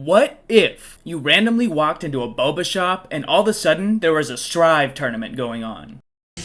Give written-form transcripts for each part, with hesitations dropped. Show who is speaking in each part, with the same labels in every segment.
Speaker 1: What if you randomly walked into a Boba shop and all of a sudden there was a Strive tournament going on?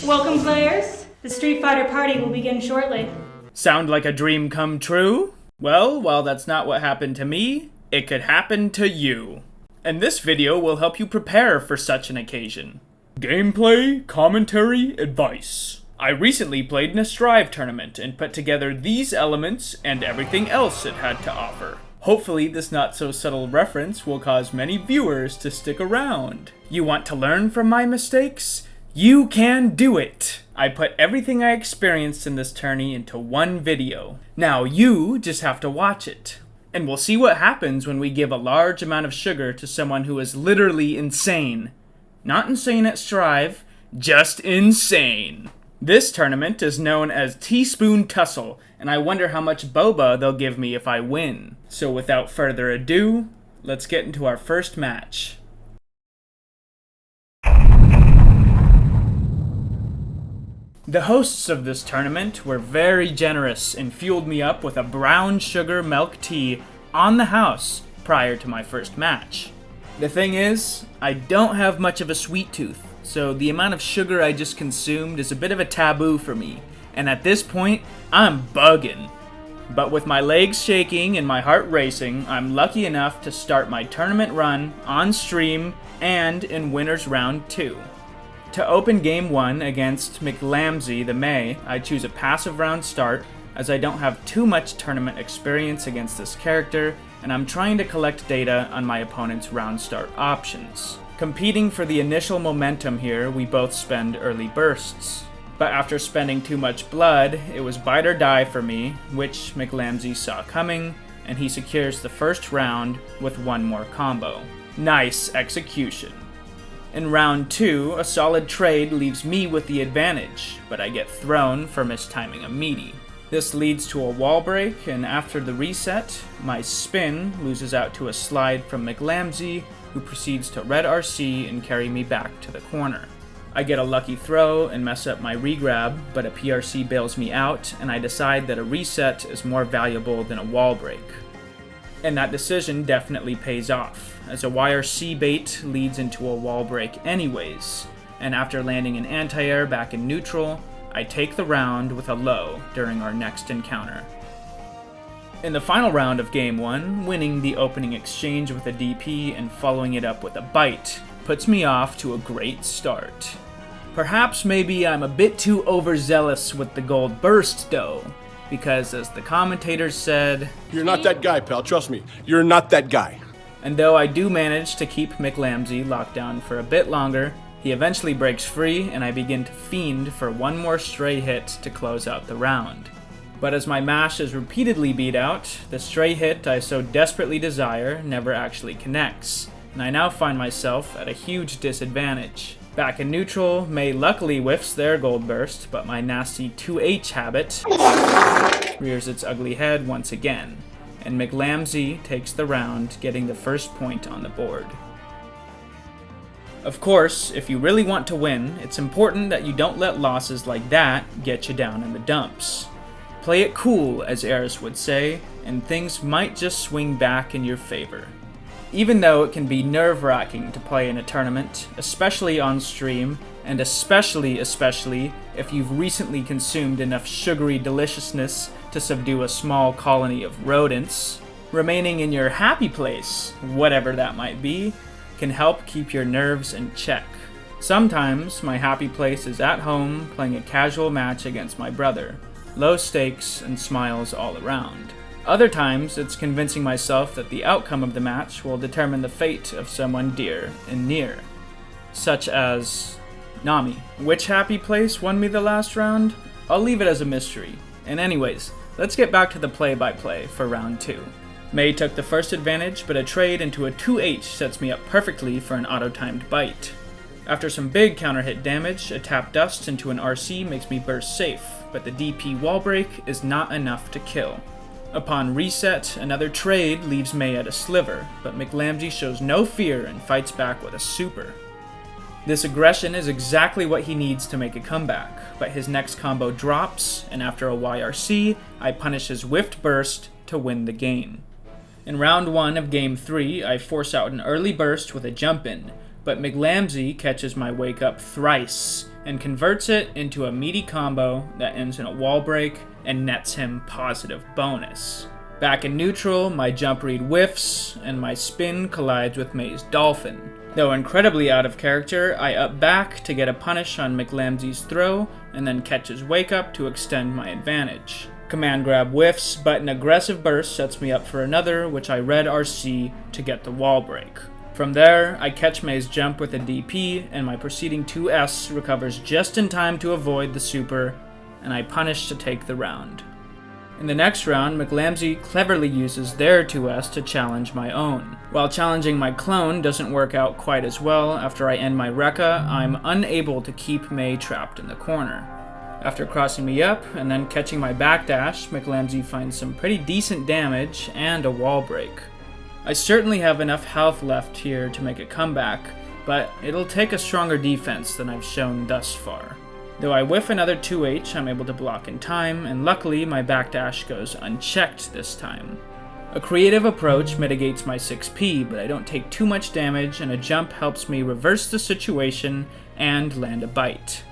Speaker 2: Welcome, players. The Street Fighter party will begin shortly.
Speaker 1: Sound like a dream come true? Well, while that's not what happened to me, it could happen to you. And this video will help you prepare for such an occasion. Gameplay, commentary, advice. I recently played in a Strive tournament and put together these elements and everything else it had to offer. Hopefully this not-so-subtle reference will cause many viewers to stick around. You want to learn from my mistakes? You can do it! I put everything I experienced in this tourney into one video. Now you just have to watch it. And we'll see what happens when we give a large amount of sugar to someone who is literally insane. Not insane at Strive, just insane. This tournament is known as Teaspoon Tussle, and I wonder how much Boba they'll give me if I win. So without further ado, let's get into our first match. The hosts of this tournament were very generous and fueled me up with a brown sugar milk tea on the house prior to my first match. The thing is, I don't have much of a sweet tooth, so the amount of sugar I just consumed is a bit of a taboo for me, and at this point, I'm bugging. But with my legs shaking and my heart racing, I'm lucky enough to start my tournament run on stream and in Winners Round 2. To open Game 1 against McLamsey the May, I choose a passive round start as I don't have too much tournament experience against this character, and I'm trying to collect data on my opponent's round start options. Competing for the initial momentum here, we both spend early bursts. But after spending too much blood, it was bite or die for me, which McLamsey saw coming, and he secures the first round with one more combo. Nice execution. In round 2, a solid trade leaves me with the advantage, but I get thrown for mistiming a meaty. This leads to a wall break, and after the reset, my spin loses out to a slide from McLamsey, who proceeds to red RC and carry me back to the corner. I get a lucky throw and mess up my regrab, but a PRC bails me out, and I decide that a reset is more valuable than a wall break. And that decision definitely pays off, as a YRC bait leads into a wall break anyways, and after landing an anti-air back in neutral, I take the round with a low during our next encounter. In the final round of Game 1, winning the opening exchange with a DP and following it up with a bite puts me off to a great start. Perhaps maybe I'm a bit too overzealous with the gold burst though, because as the commentators said,
Speaker 3: "You're not that guy, pal, trust me, you're not that guy."
Speaker 1: And though I do manage to keep McLamsey locked down for a bit longer, he eventually breaks free and I begin to fiend for one more stray hit to close out the round. But as my mash is repeatedly beat out, the stray hit I so desperately desire never actually connects, and I now find myself at a huge disadvantage. Back in neutral, May luckily whiffs their gold burst, but my nasty 2H habit rears its ugly head once again, and McLamsey takes the round, getting the first point on the board. Of course, if you really want to win, it's important that you don't let losses like that get you down in the dumps. Play it cool, as Eris would say, and things might just swing back in your favor. Even though it can be nerve-wracking to play in a tournament, especially on stream, and especially if you've recently consumed enough sugary deliciousness to subdue a small colony of rodents, remaining in your happy place, whatever that might be, can help keep your nerves in check. Sometimes my happy place is at home playing a casual match against my brother. Low stakes and smiles all around. Other times, it's convincing myself that the outcome of the match will determine the fate of someone dear and near. Such as Nami. Which happy place won me the last round? I'll leave it as a mystery. And anyways, let's get back to the play-by-play for round 2. May took the first advantage, but a trade into a 2H sets me up perfectly for an auto-timed bite. After some big counter-hit damage, a tap dust into an RC makes me burst safe, but the DP wall break is not enough to kill. Upon reset, another trade leaves May at a sliver, but McLamsey shows no fear and fights back with a super. This aggression is exactly what he needs to make a comeback, but his next combo drops, and after a YRC, I punish his whiffed burst to win the game. In round 1 of game 3, I force out an early burst with a jump in, but McLamsey catches my wake up thrice and converts it into a meaty combo that ends in a wall break and nets him positive bonus. Back in neutral, my jump read whiffs and my spin collides with May's dolphin. Though incredibly out of character, I up back to get a punish on McLamsey's throw and then catch his wake up to extend my advantage. Command grab whiffs, but an aggressive burst sets me up for another, which I red RC to get the wall break. From there, I catch May's jump with a DP, and my preceding 2S recovers just in time to avoid the super, and I punish to take the round. In the next round, McLamsey cleverly uses their 2S to challenge my own. While challenging my clone doesn't work out quite as well, after I end my Rekka, I'm unable to keep May trapped in the corner. After crossing me up and then catching my backdash, McLamsey finds some pretty decent damage and a wall break. I certainly have enough health left here to make a comeback, but it'll take a stronger defense than I've shown thus far. Though I whiff another 2H, I'm able to block in time, and luckily my backdash goes unchecked this time. A creative approach mitigates my 6P, but I don't take too much damage, and a jump helps me reverse the situation and land a bite.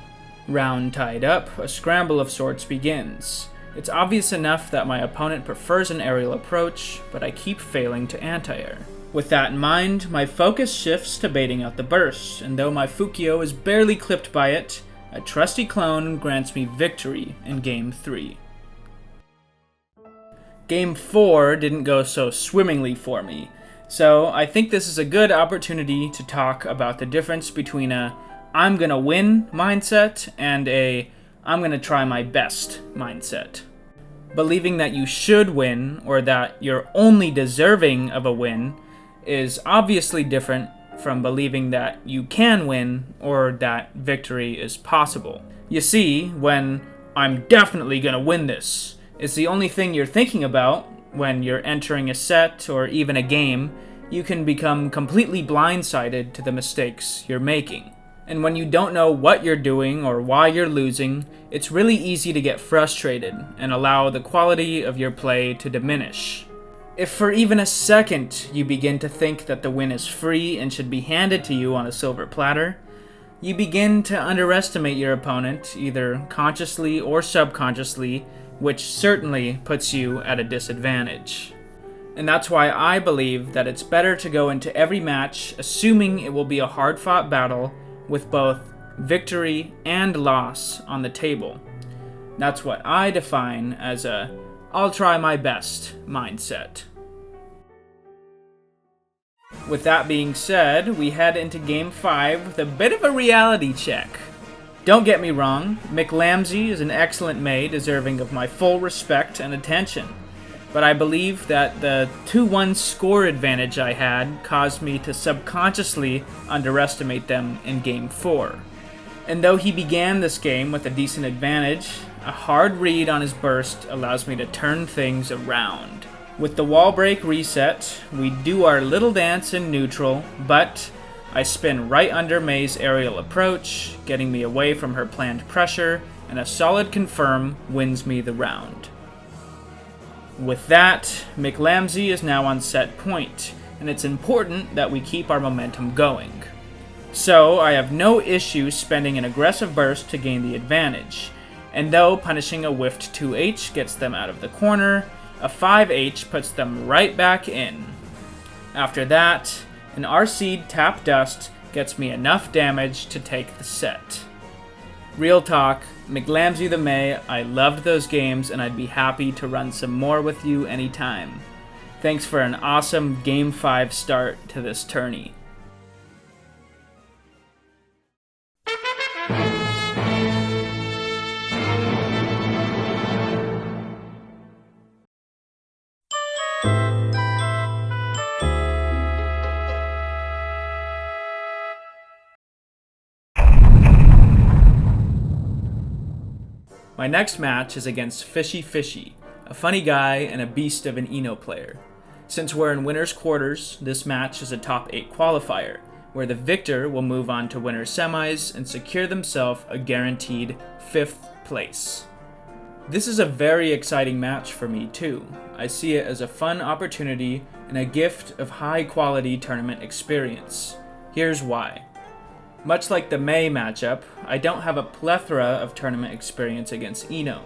Speaker 1: Round tied up, a scramble of sorts begins. It's obvious enough that my opponent prefers an aerial approach, but I keep failing to anti-air. With that in mind, my focus shifts to baiting out the burst, and though my Fukio is barely clipped by it, a trusty clone grants me victory in Game 3. Game 4 didn't go so swimmingly for me, so I think this is a good opportunity to talk about the difference between a I'm gonna win mindset and a I'm gonna try my best mindset. Believing that you should win or that you're only deserving of a win is obviously different from believing that you can win or that victory is possible. You see, when I'm definitely gonna win this is the only thing you're thinking about when you're entering a set or even a game, you can become completely blindsided to the mistakes you're making. And when you don't know what you're doing or why you're losing, it's really easy to get frustrated and allow the quality of your play to diminish. If for even a second you begin to think that the win is free and should be handed to you on a silver platter, you begin to underestimate your opponent, either consciously or subconsciously, which certainly puts you at a disadvantage. And that's why I believe that it's better to go into every match assuming it will be a hard-fought battle with both victory and loss on the table. That's what I define as a I'll try my best mindset. With that being said, we head into Game 5 with a bit of a reality check. Don't get me wrong, McLamsey is an excellent May deserving of my full respect and attention, but I believe that the 2-1 score advantage I had caused me to subconsciously underestimate them in Game 4. And though he began this game with a decent advantage, a hard read on his burst allows me to turn things around. With the wall break reset, we do our little dance in neutral, but I spin right under May's aerial approach, getting me away from her planned pressure, and a solid confirm wins me the round. With that, McLamsey is now on set point, and it's important that we keep our momentum going. So I have no issue spending an aggressive burst to gain the advantage, and though punishing a whiffed 2H gets them out of the corner, a 5H puts them right back in. After that, an RC'd tap dust gets me enough damage to take the set. Real talk, McLamsey the May, I loved those games and I'd be happy to run some more with you anytime. Thanks for an awesome Game 5 start to this tourney. My next match is against Fishy Fishy, a funny guy and a beast of an Eno player. Since we're in winner's quarters, this match is a top 8 qualifier, where the victor will move on to winner's semis and secure themselves a guaranteed 5th place. This is a very exciting match for me too. I see it as a fun opportunity and a gift of high-quality tournament experience. Here's why. Much like the May matchup, I don't have a plethora of tournament experience against Eno.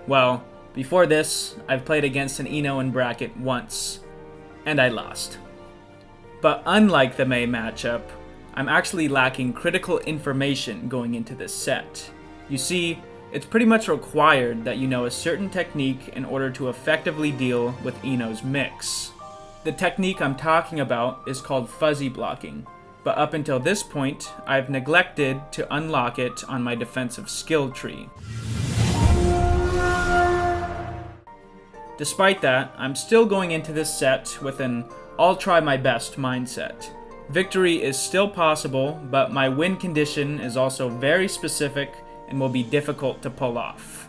Speaker 1: Well, before this, I've played against an Eno in bracket once, and I lost. But unlike the May matchup, I'm actually lacking critical information going into this set. You see, it's pretty much required that you know a certain technique in order to effectively deal with Eno's mix. The technique I'm talking about is called fuzzy blocking, but up until this point, I've neglected to unlock it on my defensive skill tree. Despite that, I'm still going into this set with an I'll try my best mindset. Victory is still possible, but my win condition is also very specific and will be difficult to pull off.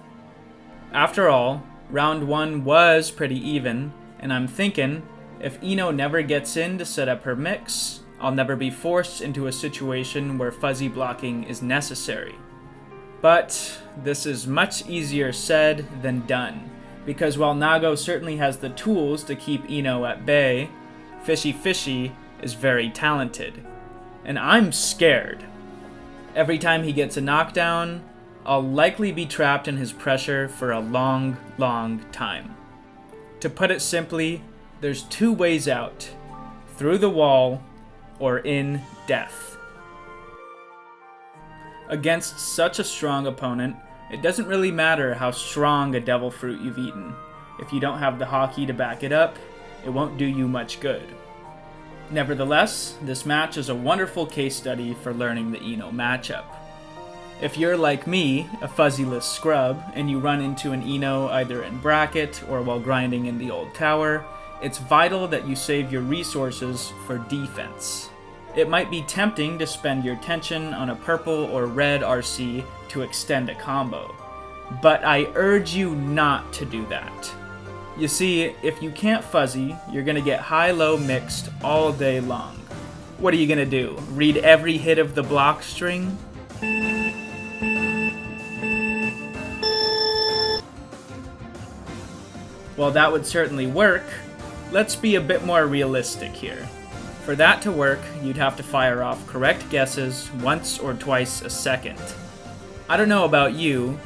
Speaker 1: After all, round 1 was pretty even, and I'm thinking, if Eno never gets in to set up her mix, I'll never be forced into a situation where fuzzy blocking is necessary. But this is much easier said than done, because while Nago certainly has the tools to keep Eno at bay, Fishy Fishy is very talented, and I'm scared. Every time he gets a knockdown, I'll likely be trapped in his pressure for a long, long time. To put it simply, there's 2 ways out: through the wall or in death. Against such a strong opponent, it doesn't really matter how strong a devil fruit you've eaten. If you don't have the hockey to back it up, it won't do you much good. Nevertheless, this match is a wonderful case study for learning the Eno matchup. If you're like me, a fuzzyless scrub, and you run into an Eno either in bracket or while grinding in the old tower, it's vital that you save your resources for defense. It might be tempting to spend your tension on a purple or red RC to extend a combo, but I urge you not to do that. You see, if you can't fuzzy, you're gonna get high-low mixed all day long. What are you gonna do? Read every hit of the block string? While that would certainly work, let's be a bit more realistic here. For that to work, you'd have to fire off correct guesses once or twice a second. I don't know about you,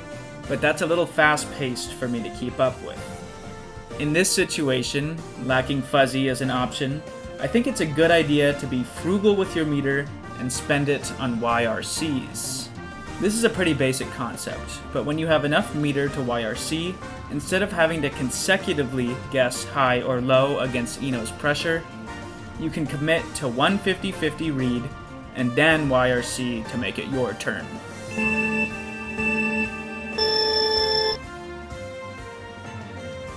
Speaker 1: but that's a little fast-paced for me to keep up with. In this situation, lacking fuzzy as an option, I think it's a good idea to be frugal with your meter and spend it on YRCs. This is a pretty basic concept, but when you have enough meter to YRC, instead of having to consecutively guess high or low against Eno's pressure, you can commit to one 50-50 read and then YRC to make it your turn.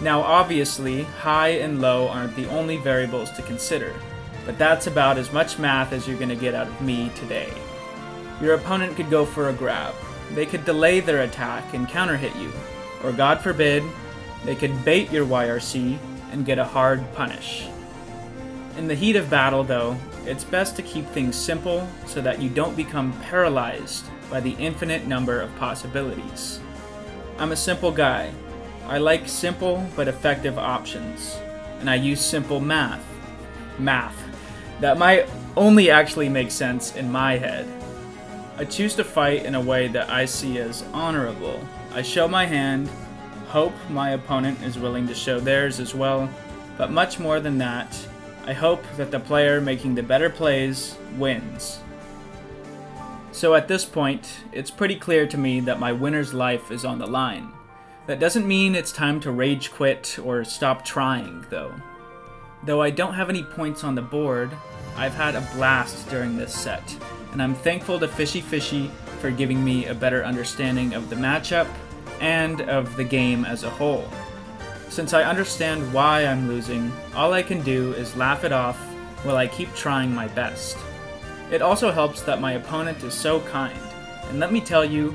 Speaker 1: Now obviously, high and low aren't the only variables to consider, but that's about as much math as you're going to get out of me today. Your opponent could go for a grab, they could delay their attack and counter hit you, or God forbid, they could bait your YRC and get a hard punish. In the heat of battle though, it's best to keep things simple so that you don't become paralyzed by the infinite number of possibilities. I'm a simple guy. I like simple but effective options, and I use simple math. That might only actually make sense in my head. I choose to fight in a way that I see as honorable. I show my hand, hope my opponent is willing to show theirs as well, but much more than that, I hope that the player making the better plays wins. So at this point, it's pretty clear to me that my winner's life is on the line. That doesn't mean it's time to rage quit or stop trying, though. Though I don't have any points on the board, I've had a blast during this set, and I'm thankful to Fishy Fishy for giving me a better understanding of the matchup and of the game as a whole. Since I understand why I'm losing, all I can do is laugh it off while I keep trying my best. It also helps that my opponent is so kind, and let me tell you,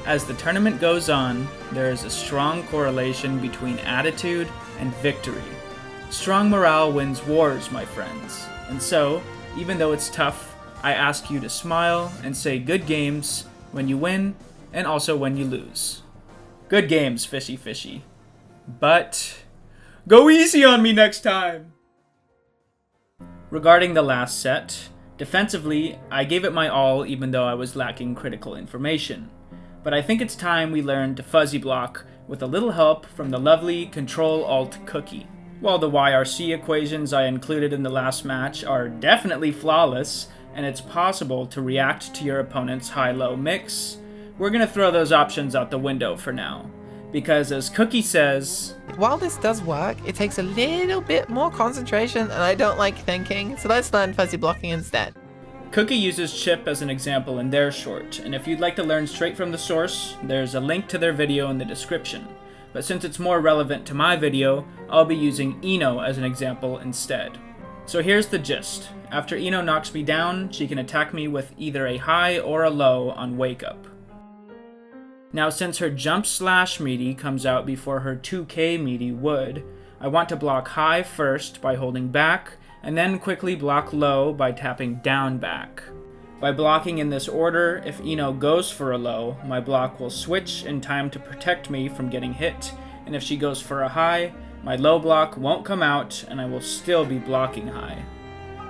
Speaker 1: as the tournament goes on, there is a strong correlation between attitude and victory. Strong morale wins wars, my friends, and so, even though it's tough, I ask you to smile and say good games when you win and also when you lose. Good games, Fishy Fishy. But go easy on me next time! Regarding the last set, defensively, I gave it my all even though I was lacking critical information. But I think it's time we learn to fuzzy block with a little help from the lovely Control-Alt cookie. While the YRC equations I included in the last match are definitely flawless, and it's possible to react to your opponent's high-low mix, we're gonna throw those options out the window for now. Because as Cookie says,
Speaker 4: while this does work, it takes a little bit more concentration and I don't like thinking, so let's learn fuzzy blocking instead.
Speaker 1: Cookie uses Chip as an example in their short, and if you'd like to learn straight from the source, there's a link to their video in the description. But since it's more relevant to my video, I'll be using Eno as an example instead. So here's the gist. After Eno knocks me down, she can attack me with either a high or a low on Wake Up. Now since her jump slash meaty comes out before her 2K meaty would, I want to block high first by holding back, and then quickly block low by tapping down back. By blocking in this order, if Eno goes for a low, my block will switch in time to protect me from getting hit, and if she goes for a high, my low block won't come out and I will still be blocking high.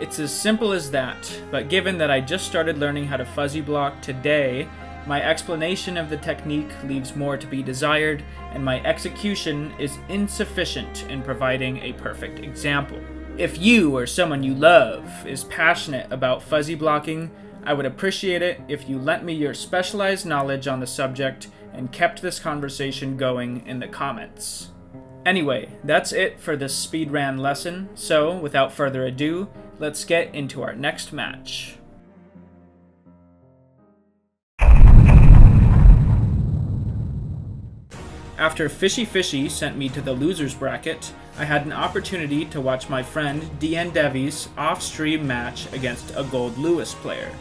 Speaker 1: It's as simple as that, but given that I just started learning how to fuzzy block today, my explanation of the technique leaves more to be desired, and my execution is insufficient in providing a perfect example. If you or someone you love is passionate about fuzzy blocking, I would appreciate it if you lent me your specialized knowledge on the subject and kept this conversation going in the comments. Anyway, that's it for this speedran lesson, so without further ado, let's get into our next match. After Fishy Fishy sent me to the losers bracket, I had an opportunity to watch my friend DN Devi's off-stream match against a Gold Lewis player.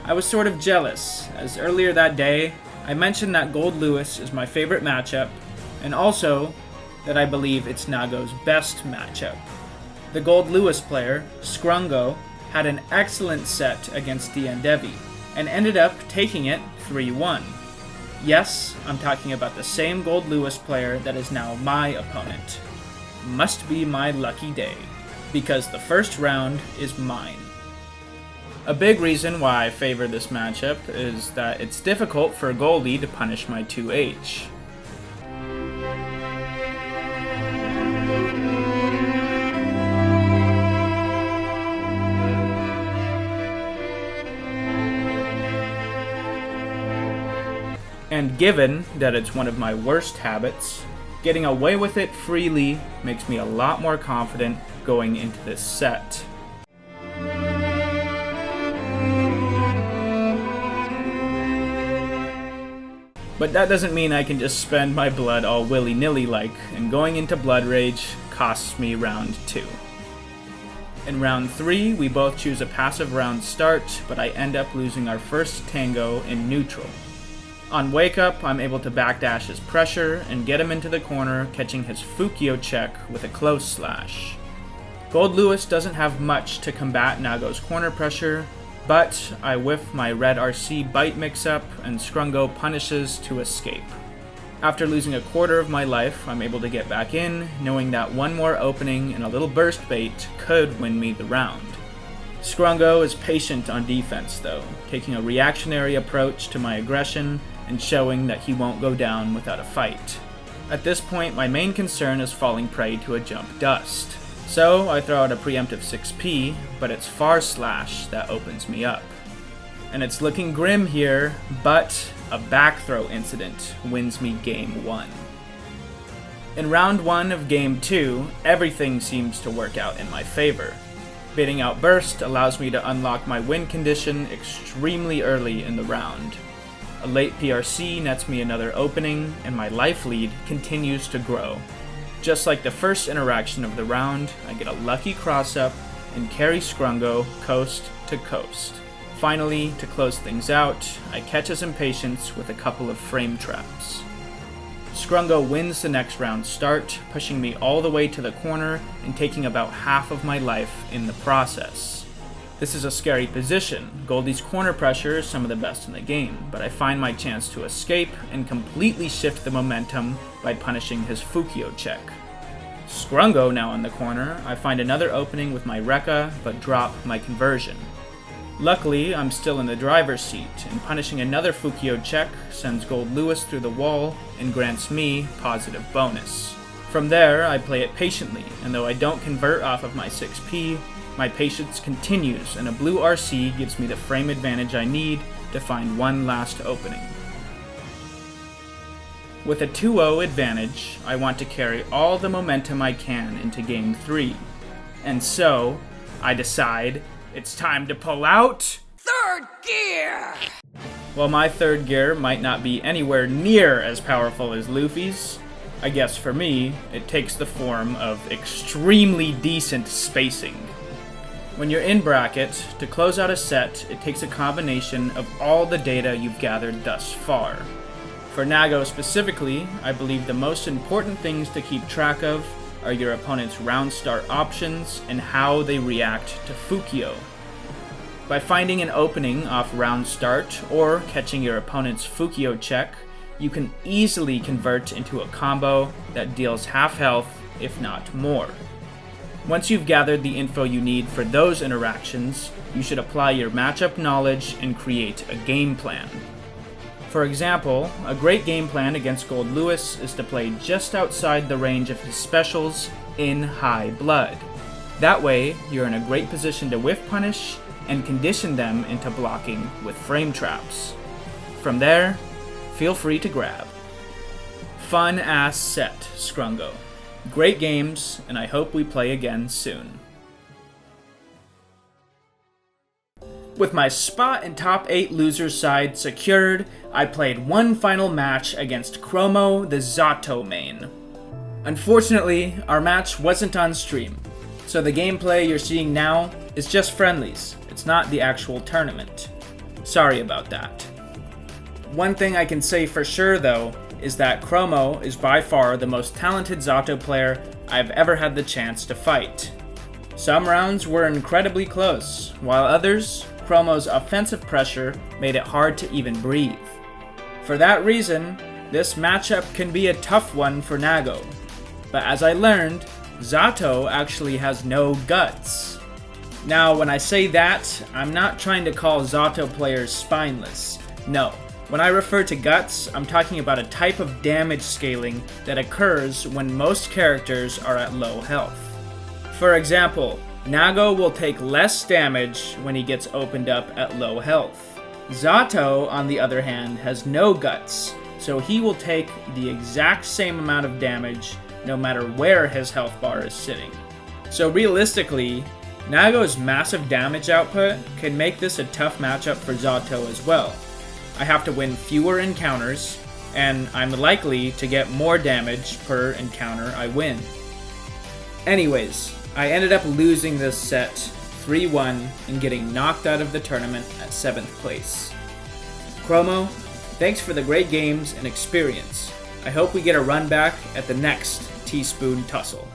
Speaker 1: I was sort of jealous, as earlier that day, I mentioned that Gold Lewis is my favorite matchup, and also that I believe it's Nago's best matchup. The Gold Lewis player, Scrungo, had an excellent set against DN Devi, and ended up taking it 3-1. Yes, I'm talking about the same Gold Lewis player that is now my opponent. Must be my lucky day, because the first round is mine. A big reason why I favor this matchup is that it's difficult for Goldie to punish my 2H. And given that it's one of my worst habits, getting away with it freely makes me a lot more confident going into this set. But that doesn't mean I can just spend my blood all willy-nilly like, and going into Blood Rage costs me round 2. In round 3, we both choose a passive round start, but I end up losing our first tango in neutral. On Wake Up, I'm able to backdash his pressure and get him into the corner, catching his Fukio check with a close slash. Gold Lewis doesn't have much to combat Nago's corner pressure, but I whiff my red RC bite mix-up and Scrungo punishes to escape. After losing a quarter of my life, I'm able to get back in, knowing that one more opening and a little burst bait could win me the round. Scrungo is patient on defense though, taking a reactionary approach to my aggression and showing that he won't go down without a fight. At this point, my main concern is falling prey to a jump dust. So I throw out a preemptive 6P, but it's Far Slash that opens me up. And it's looking grim here, but a back throw incident wins me game 1. In round 1 of game 2, everything seems to work out in my favor. Baiting out Burst allows me to unlock my win condition extremely early in the round. A late PRC nets me another opening, and my life lead continues to grow. Just like the first interaction of the round, I get a lucky cross-up and carry Scrungo coast to coast. Finally, to close things out, I catch his impatience with a couple of frame traps. Scrungo wins the next round start, pushing me all the way to the corner and taking about half of my life in the process. This is a scary position. Goldie's corner pressure is some of the best in the game, but I find my chance to escape and completely shift the momentum by punishing his Fukio check. Scrungo now in the corner, I find another opening with my Rekka, but drop my conversion. Luckily, I'm still in the driver's seat, and punishing another Fukio check sends Gold Lewis through the wall and grants me positive bonus. From there, I play it patiently, and though I don't convert off of my 6p, my patience continues, and a blue RC gives me the frame advantage I need to find one last opening. With a 2-0 advantage, I want to carry all the momentum I can into Game 3. And so, I decide it's time to pull out third gear! While my third gear might not be anywhere near as powerful as Luffy's, I guess for me, it takes the form of extremely decent spacing. When you're in bracket, to close out a set, it takes a combination of all the data you've gathered thus far. For Nago specifically, I believe the most important things to keep track of are your opponent's round start options and how they react to Fukio. By finding an opening off round start or catching your opponent's Fukio check, you can easily convert into a combo that deals half health, if not more. Once you've gathered the info you need for those interactions, you should apply your matchup knowledge and create a game plan. For example, a great game plan against Gold Lewis is to play just outside the range of his specials in high blood. That way, you're in a great position to whiff punish and condition them into blocking with frame traps. From there, feel free to grab. Fun ass set, Scrungo. Great games, and I hope we play again soon. With my spot in top 8 losers side secured, I played one final match against Chromo the Zato main. Unfortunately, our match wasn't on stream, so the gameplay you're seeing now is just friendlies. It's not the actual tournament. Sorry about that. One thing I can say for sure though, is that Chromo is by far the most talented Zato player I've ever had the chance to fight. Some rounds were incredibly close, while others, Chromo's offensive pressure made it hard to even breathe. For that reason, this matchup can be a tough one for Nago. But as I learned, Zato actually has no guts. Now, when I say that, I'm not trying to call Zato players spineless. No, when I refer to guts, I'm talking about a type of damage scaling that occurs when most characters are at low health. For example, Nago will take less damage when he gets opened up at low health. Zato, on the other hand, has no guts, so he will take the exact same amount of damage no matter where his health bar is sitting. So realistically, Nago's massive damage output can make this a tough matchup for Zato as well. I have to win fewer encounters, and I'm likely to get more damage per encounter I win. Anyways, I ended up losing this set 3-1 and getting knocked out of the tournament at 7th place. Chromo, thanks for the great games and experience. I hope we get a run back at the next Teaspoon Tussle.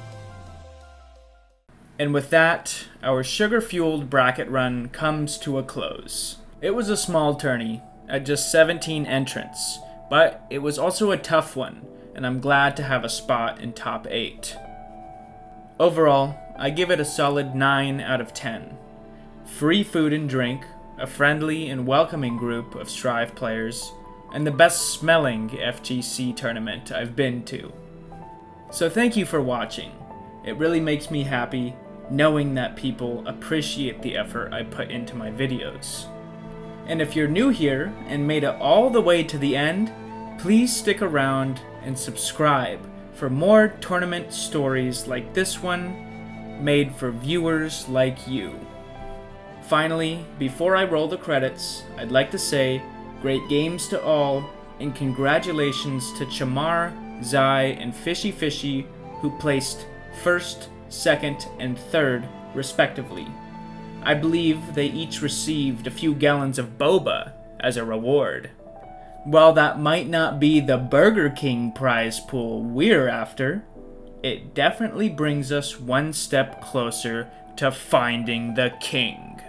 Speaker 1: And with that, our sugar-fueled bracket run comes to a close. It was a small tourney, at just 17 entrants, but it was also a tough one, and I'm glad to have a spot in top 8. Overall, I give it a solid 9 out of 10. Free food and drink, a friendly and welcoming group of Strive players, and the best smelling FGC tournament I've been to. So thank you for watching. It really makes me happy knowing that people appreciate the effort I put into my videos. And if you're new here and made it all the way to the end, please stick around and subscribe for more tournament stories like this one made for viewers like you. Finally, before I roll the credits, I'd like to say great games to all and congratulations to Chamar, Zai, and Fishy Fishy who placed 1st, 2nd, and 3rd respectively. I believe they each received a few gallons of Boba as a reward. While that might not be the Burger King prize pool we're after, it definitely brings us one step closer to finding the king.